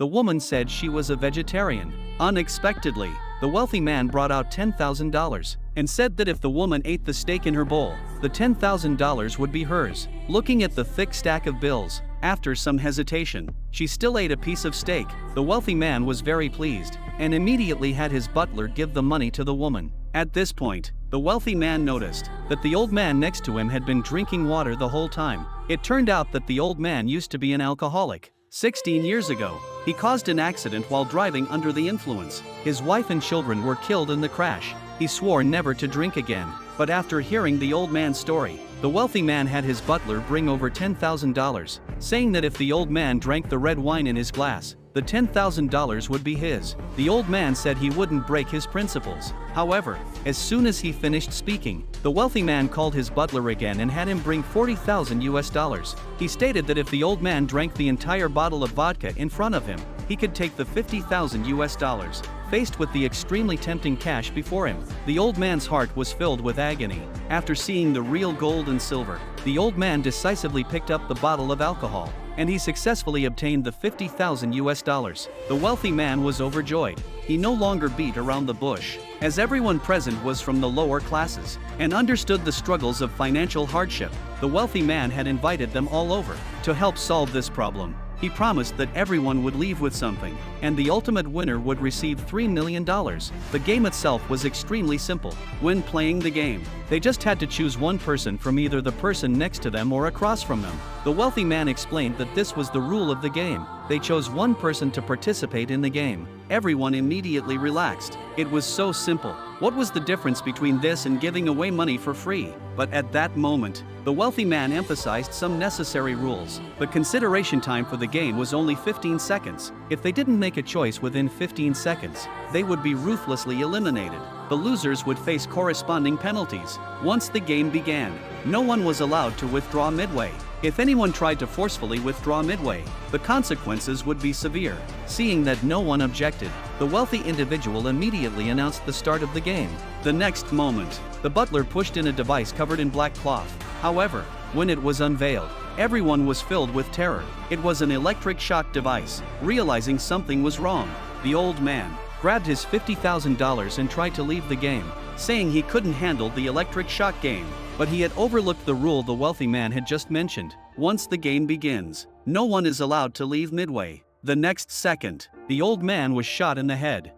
The woman said she was a vegetarian. Unexpectedly, the wealthy man brought out $10,000 and said that if the woman ate the steak in her bowl, the $10,000 would be hers. Looking at the thick stack of bills, after some hesitation, she still ate a piece of steak. The wealthy man was very pleased and immediately had his butler give the money to the woman. At this point, the wealthy man noticed that the old man next to him had been drinking water the whole time. It turned out that the old man used to be an alcoholic. 16 years ago, he caused an accident while driving under the influence. His wife and children were killed in the crash. He swore never to drink again, but after hearing the old man's story, the wealthy man had his butler bring over $10,000, saying that if the old man drank the red wine in his glass, the $10,000 would be his. The old man said he wouldn't break his principles. However, as soon as he finished speaking, the wealthy man called his butler again and had him bring $40,000. He stated that if the old man drank the entire bottle of vodka in front of him, he could take the $50,000. Faced with the extremely tempting cash before him, the old man's heart was filled with agony. After seeing the real gold and silver, the old man decisively picked up the bottle of alcohol, and he successfully obtained the $50,000. The wealthy man was overjoyed. He no longer beat around the bush, as everyone present was from the lower classes and understood the struggles of financial hardship. The wealthy man had invited them all over to help solve this problem. He promised that everyone would leave with something, and the ultimate winner would receive $3 million. The game itself was extremely simple. When playing the game, they just had to choose one person from either the person next to them or across from them. The wealthy man explained that this was the rule of the game. They chose one person to participate in the game. Everyone immediately relaxed. It was so simple. What was the difference between this and giving away money for free? But at that moment, the wealthy man emphasized some necessary rules. The consideration time for the game was only 15 seconds. If they didn't make a choice within 15 seconds, they would be ruthlessly eliminated. The losers would face corresponding penalties. Once the game began, no one was allowed to withdraw midway. If anyone tried to forcefully withdraw midway, the consequences would be severe. Seeing that no one objected, the wealthy individual immediately announced the start of the game. The next moment, the butler pushed in a device covered in black cloth. However, when it was unveiled, everyone was filled with terror. It was an electric shock device. Realizing something was wrong, the old man grabbed his $50,000 and tried to leave the game, saying he couldn't handle the electric shock game. But he had overlooked the rule the wealthy man had just mentioned. Once the game begins, no one is allowed to leave midway. The next second, the old man was shot in the head.